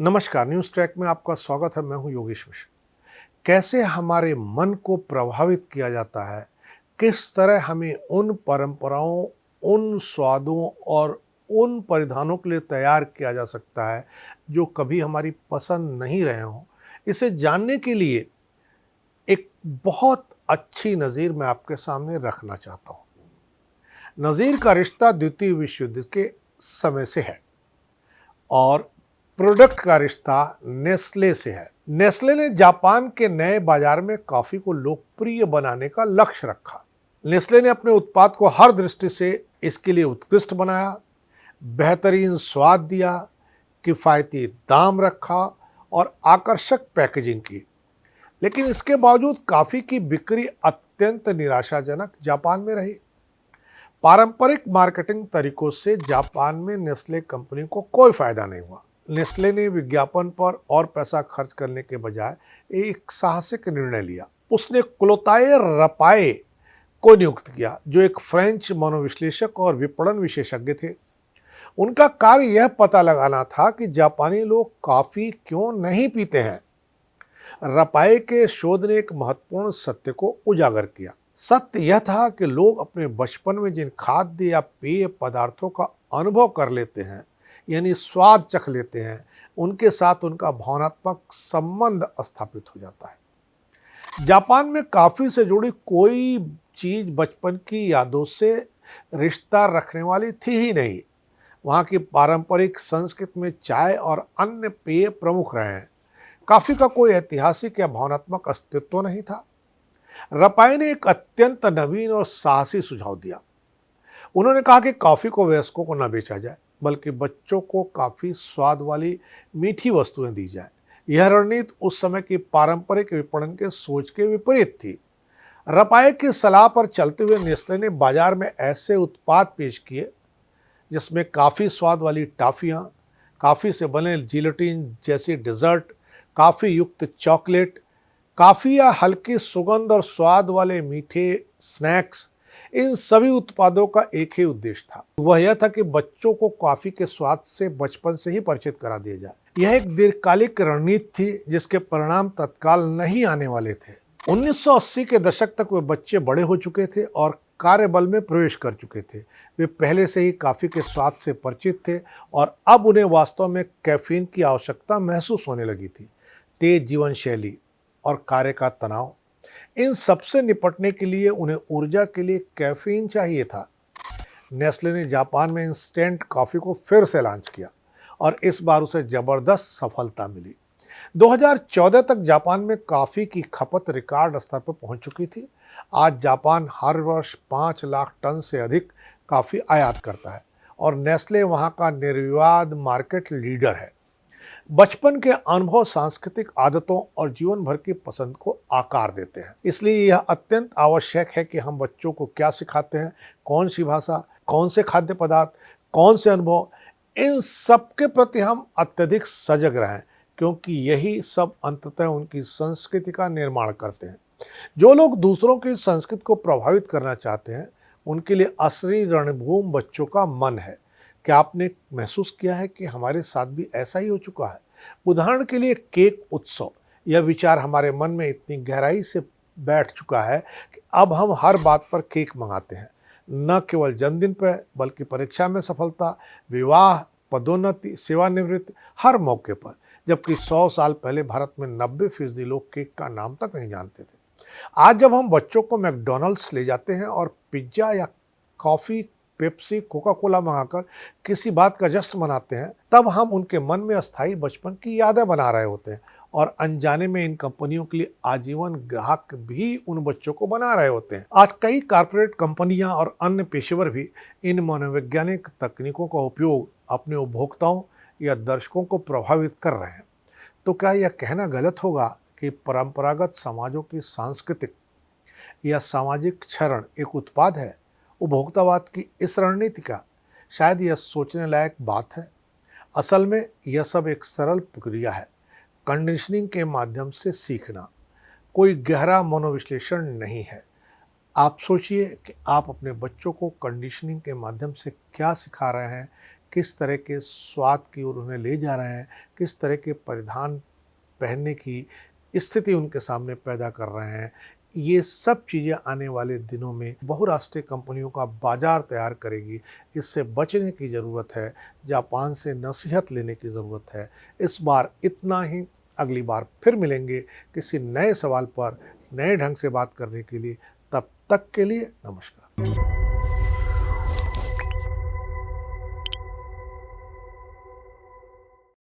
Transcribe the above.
नमस्कार, news track में आपका स्वागत है। मैं हूं योगेश मिश्र। कैसे हमारे मन को प्रभावित किया जाता है, किस तरह हमें उन परंपराओं, उन स्वादों और उन परिधानों के लिए तैयार किया जा सकता है जो कभी हमारी पसंद नहीं रहे हों, इसे जानने के लिए एक बहुत अच्छी नज़ीर मैं आपके सामने रखना चाहता हूँ। नज़ीर का रिश्ता द्वितीय विश्व युद्ध के समय से है और प्रोडक्ट का रिश्ता नेस्ले से है। नेस्ले ने जापान के नए बाजार में कॉफी को लोकप्रिय बनाने का लक्ष्य रखा। नेस्ले ने अपने उत्पाद को हर दृष्टि से इसके लिए उत्कृष्ट बनाया, बेहतरीन स्वाद दिया, किफ़ायती दाम रखा और आकर्षक पैकेजिंग की। लेकिन इसके बावजूद कॉफी की बिक्री अत्यंत निराशाजनक जापान में रही। पारंपरिक मार्केटिंग तरीकों से जापान में नेस्ले कंपनी को कोई फायदा नहीं हुआ। नेस्ले ने विज्ञापन पर और पैसा खर्च करने के बजाय एक साहसिक निर्णय लिया। उसने क्लोताए रपाए को नियुक्त किया, जो एक फ्रेंच मनोविश्लेषक और विपणन विशेषज्ञ थे। उनका कार्य यह पता लगाना था कि जापानी लोग कॉफी क्यों नहीं पीते हैं। रपाए के शोध ने एक महत्वपूर्ण सत्य को उजागर किया। सत्य यह था कि लोग अपने बचपन में जिन खाद्य या पेय पदार्थों का अनुभव कर लेते हैं, यानी स्वाद चख लेते हैं, उनके साथ उनका भावनात्मक संबंध स्थापित हो जाता है। जापान में कॉफी से जुड़ी कोई चीज बचपन की यादों से रिश्ता रखने वाली थी ही नहीं। वहाँ की पारंपरिक संस्कृति में चाय और अन्य पेय प्रमुख रहे हैं। कॉफी का कोई ऐतिहासिक या भावनात्मक अस्तित्व नहीं था। रपाए ने एक अत्यंत नवीन और साहसी सुझाव दिया। उन्होंने कहा कि कॉफी को वयस्कों को न बेचा जाए, बल्कि बच्चों को काफी स्वाद वाली मीठी वस्तुएं दी जाए। यह रणनीति उस समय की पारंपरिक विपणन के सोच के विपरीत थी। रपाए की सलाह पर चलते हुए नेस्ले ने बाजार में ऐसे उत्पाद पेश किए जिसमें काफी स्वाद वाली टॉफियां, कॉफी से बने जिलेटिन जैसी डेजर्ट, कॉफी युक्त चॉकलेट, काफी या हल्की सुगंध और स्वाद वाले मीठे स्नैक्स। इन सभी उत्पादों का एक ही उद्देश्य था, वह यह था कि बच्चों को कॉफी के स्वाद से बचपन से ही परिचित करा दिया जाए। यह एक दीर्घकालिक रणनीति थी जिसके परिणाम तत्काल नहीं आने वाले थे। 1980 के दशक तक वे बच्चे बड़े हो चुके थे और कार्यबल में प्रवेश कर चुके थे। वे पहले से ही कॉफी के स्वाद से परिचित थे और अब उन्हें वास्तव में कैफीन की आवश्यकता महसूस होने लगी थी। तेज जीवन शैली और कार्य का तनाव, इन सबसे निपटने के लिए उन्हें ऊर्जा के लिए कैफीन चाहिए था। नेस्ले ने जापान में इंस्टेंट कॉफ़ी को फिर से लॉन्च किया और इस बार उसे ज़बरदस्त सफलता मिली। 2014 तक जापान में कॉफ़ी की खपत रिकॉर्ड स्तर पर पहुंच चुकी थी। आज जापान हर वर्ष 5 लाख टन से अधिक कॉफ़ी आयात करता है और नेस्ले वहां का निर्विवाद मार्केट लीडर है। बचपन के अनुभव सांस्कृतिक आदतों और जीवन भर की पसंद को आकार देते हैं। इसलिए यह अत्यंत आवश्यक है कि हम बच्चों को क्या सिखाते हैं, कौन सी भाषा, कौन से खाद्य पदार्थ, कौन से अनुभव, इन सब के प्रति हम अत्यधिक सजग रहें, क्योंकि यही सब अंततः उनकी संस्कृति का निर्माण करते हैं। जो लोग दूसरों की संस्कृति को प्रभावित करना चाहते हैं, उनके लिए असली रणभूमि बच्चों का मन है। क्या आपने महसूस किया है कि हमारे साथ भी ऐसा ही हो चुका है? उदाहरण के लिए केक उत्सव, यह विचार हमारे मन में इतनी गहराई से बैठ चुका है कि अब हम हर बात पर केक मंगाते हैं, न केवल जन्मदिन पर बल्कि परीक्षा में सफलता, विवाह, पदोन्नति, सेवानिवृत्ति, हर मौके पर। जबकि 100 साल पहले भारत में 90% लोग केक का नाम तक नहीं जानते थे। आज जब हम बच्चों को मैकडॉनल्ड्स ले जाते हैं और पिज्ज़ा या कॉफ़ी, पेप्सी, कोका कोला मंगाकर किसी बात का जश्न मनाते हैं, तब हम उनके मन में अस्थायी बचपन की यादें बना रहे होते हैं और अनजाने में इन कंपनियों के लिए आजीवन ग्राहक भी उन बच्चों को बना रहे होते हैं। आज कई कॉर्पोरेट कंपनियां और अन्य पेशेवर भी इन मनोवैज्ञानिक तकनीकों का उपयोग अपने उपभोक्ताओं या दर्शकों को प्रभावित कर रहे हैं। तो क्या यह कहना गलत होगा कि परंपरागत समाजों की सांस्कृतिक या सामाजिक क्षरण एक उत्पाद है? उपभोक्तावाद की इस रणनीति का शायद यह सोचने लायक बात है। असल में यह सब एक सरल प्रक्रिया है, कंडीशनिंग के माध्यम से सीखना, कोई गहरा मनोविश्लेषण नहीं है। आप सोचिए कि आप अपने बच्चों को कंडीशनिंग के माध्यम से क्या सिखा रहे हैं, किस तरह के स्वाद की ओर उन्हें ले जा रहे हैं, किस तरह के परिधान पहनने की स्थिति उनके सामने पैदा कर रहे हैं। ये सब चीज़ें आने वाले दिनों में बहुराष्ट्रीय कंपनियों का बाज़ार तैयार करेगी। इससे बचने की ज़रूरत है, जापान से नसीहत लेने की ज़रूरत है। इस बार इतना ही, अगली बार फिर मिलेंगे किसी नए सवाल पर नए ढंग से बात करने के लिए। तब तक के लिए नमस्कार।